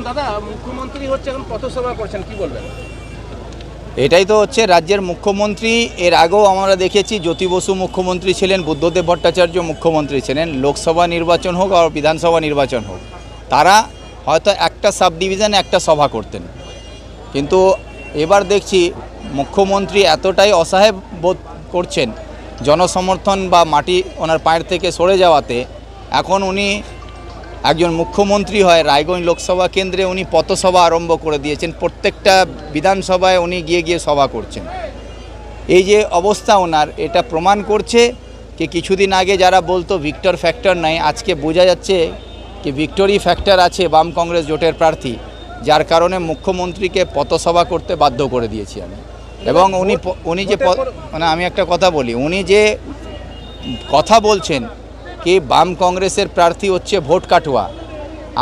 দাদা, মুখ্যমন্ত্রী হচ্ছে এখন পথসভা করছেন, কি বলবেন? এটাই তো হচ্ছে রাজ্যের মুখ্যমন্ত্রী। এর আগেও আমরা দেখেছি জ্যোতি বসু মুখ্যমন্ত্রী ছিলেন, বুদ্ধদেব ভট্টাচার্য মুখ্যমন্ত্রী ছিলেন। লোকসভা নির্বাচন হোক আর বিধানসভা নির্বাচন হোক, তারা হয়তো একটা সাব ডিভিশনে একটা সভা করতেন, কিন্তু এবার দেখছি মুখ্যমন্ত্রী এতটাই অসহায় বোধ করছেন জনসমর্থন বা মাটি ওনার পায়ের থেকে সরে যাওয়াতে, এখন উনি একজন মুখ্যমন্ত্রী হয় রায়গঞ্জ লোকসভা কেন্দ্রে উনি পথসভা আরম্ভ করে দিয়েছেন। প্রত্যেকটা বিধানসভায় উনি গিয়ে গিয়ে সভা করছেন। এই যে অবস্থা ওনার, এটা প্রমাণ করছে কি কিছুদিন আগে যারা বলতো ভিক্টর ফ্যাক্টর নাই, আজকে বোঝা যাচ্ছে কি ভিক্টোরি ফ্যাক্টর আছে বাম কংগ্রেস জোটের প্রার্থী, যার কারণে মুখ্যমন্ত্রীকে পথসভা করতে বাধ্য করে দিয়েছি আমি। এবং উনি যে মানে আমি একটা কথা বলি, উনি যে কথা বলছেন কি বাম কংগ্রেসের প্রার্থী হচ্ছে ভোট কাটুয়া,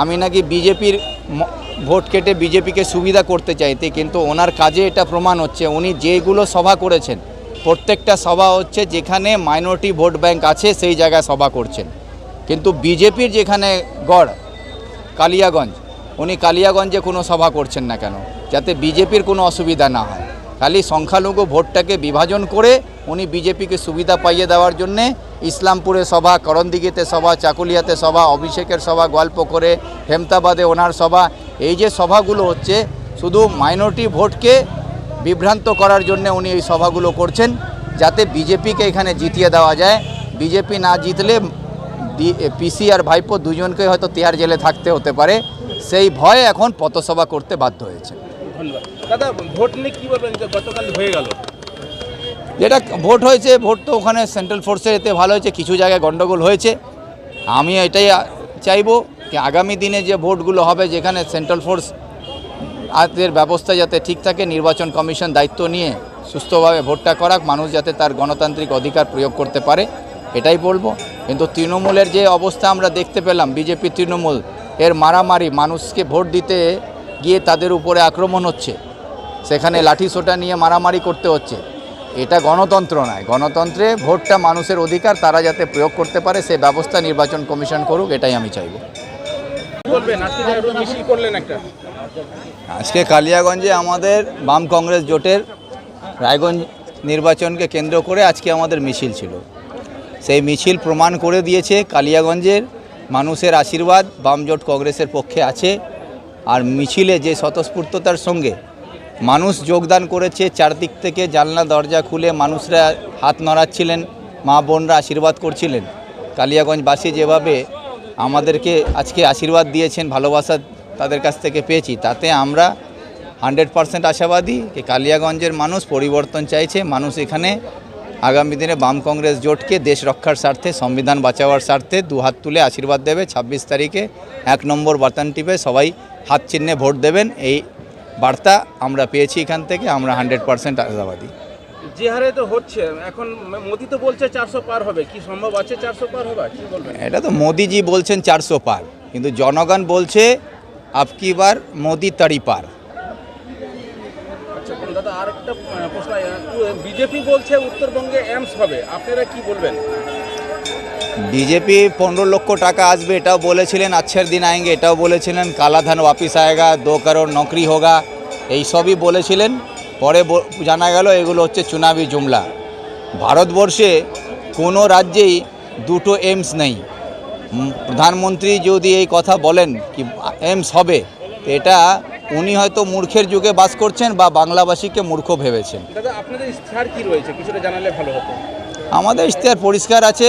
আমি নাকি বিজেপির ভোট কেটে বিজেপিকে সুবিধা করতে চাইতে, কিন্তু ওনার কাজে এটা প্রমাণ হচ্ছে। উনি যেগুলো সভা করেছেন প্রত্যেকটা সভা হচ্ছে যেখানে মাইনরিটি ভোট ব্যাংক আছে সেই জায়গায় সভা করছেন। কিন্তু বিজেপির যেখানে গড় কালিয়াগঞ্জ, উনি কালিয়াগঞ্জে কোনো সভা করছেন না কেন, যাতে বিজেপির কোনো অসুবিধা না হয়। খালি সংখ্যালঘু ভোটটাকে বিভাজন করে উনি বিজেপিকে সুবিধা পাইয়ে দেওয়ার জন্যে ইসলামপুরে সভা, করণদিঘিতে সভা, চাকুলিয়াতে সভা, অভিষেকের সভা, গল্পকরে, হেমতাবাদে ওনার সভা, এই যে সভাগুলো হচ্ছে শুধু মাইনরিটি ভোটকে বিভ্রান্ত করার জন্য উনি এই সভাগুলো করছেন, যাতে বিজেপিকে এখানে জিতিয়ে দেওয়া যায়। বিজেপি না জিতলে পিসি আর ভাইপো দুজনকে হয়তো তিহার জেলে থাকতে হতে পারে, সেই ভয়ে এখন পথসভা করতে বাধ্য হয়েছে। ধন্যবাদ দাদা। ভোট নিয়ে কী বলবেন, গতকাল হয়ে গেল যেটা ভোট হয়েছে, ভোট তো ওখানে সেন্ট্রাল ফোর্সের এতে ভালো হয়েছে, কিছু জায়গায় গণ্ডগোল হয়েছে। আমি এটাই চাইবো কি আগামী দিনে যে ভোটগুলো হবে যেখানে সেন্ট্রাল ফোর্স এর ব্যবস্থা যাতে ঠিক থাকে, নির্বাচন কমিশন দায়িত্ব নিয়ে সুস্থভাবে ভোটটা করাক, মানুষ যাতে তার গণতান্ত্রিক অধিকার প্রয়োগ করতে পারে, এটাই বলবো। কিন্তু তৃণমূলের যে অবস্থা আমরা দেখতে পেলাম, বিজেপি তৃণমূল এর মারামারি, মানুষকে ভোট দিতে গিয়ে তাদের উপরে আক্রমণ হচ্ছে, সেখানে লাঠিসোঁটা নিয়ে মারামারি করতে হচ্ছে, এটা গণতন্ত্র নয়। গণতন্ত্রে ভোটটা মানুষের অধিকার, তারা যাতে প্রয়োগ করতে পারে সে ব্যবস্থা নির্বাচন কমিশন করুক, এটাই আমি চাইব। আজকে কালিয়াগঞ্জে আমাদের বাম কংগ্রেস জোটের রায়গঞ্জ নির্বাচনকে কেন্দ্র করে আজকে আমাদের মিছিল ছিল। সেই মিছিল প্রমাণ করে দিয়েছে কালিয়াগঞ্জের মানুষের আশীর্বাদ বাম জোট কংগ্রেসের পক্ষে আছে। আর মিছিলে যে স্বতঃস্ফূর্ততার সঙ্গে মানুষ যোগদান করেছে, চারদিক থেকে জানলা দরজা খুলে মানুষরা হাত নড়াচ্ছিলেন, মা বোনরা আশীর্বাদ করছিলেন। কালিয়াগঞ্জবাসী যেভাবে আমাদেরকে আজকে আশীর্বাদ দিয়েছেন, ভালোবাসা তাদের কাছ থেকে পেয়েছি, তাতে আমরা 100% আশাবাদী যে কালিয়াগঞ্জের মানুষ পরিবর্তন চাইছে। মানুষ এখানে আগামী দিনে বাম কংগ্রেস জোটকে দেশ রক্ষার স্বার্থে, সংবিধান বাঁচাবার স্বার্থে দুহাত তুলে আশীর্বাদ দেবে। 26 তারিখে 1 নম্বর বাটন টিপে সবাই হাত চিহ্নে ভোট দেবেন, এই বার্তা আমরা পেয়েছি এখান থেকে। আমরা 100% আশাবাদী। যে হারে তো হচ্ছে এখন, মোদি তো বলছে 400 পার হবে, কি সম্ভব আছে 400 পার হবে, কি বলবেন? এটা তো মোদিজি বলছেন 400 পার, কিন্তু জনগণ বলছে আপকি বার মোদি তাড়ি পার। আচ্ছা দাদা, আর একটা প্রশ্ন, বিজেপি বলছে উত্তরবঙ্গে এইমস হবে, আপনারা কি বলবেন? বিজেপি 15 লক্ষ টাকা আসবে এটাও বলেছিলেন, আচ্ছার দিন আয়েঙ্গে এটাও বলেছিলেন, কালা ধান ওয়াপিস আয়েগা, 2 করোড় নকরি হোগা, এই সবই বলেছিলেন। পরে জানা গেল এগুলো হচ্ছে চুনাবি জুমলা। ভারতবর্ষে কোনো রাজ্যেই দুটো এইমস নেই। প্রধানমন্ত্রী যদি এই কথা বলেন কি এইমস হবে, এটা উনি হয়তো মূর্খের যুগে বাস করছেন বা বাংলাভাষীকে মূর্খ ভেবেছেন। দাদা, আপনাদের ইশতেহার কি রয়েছে, কিছুটা জানালে ভালো হতো। আমাদের ইশতেহার পরিষ্কার আছে।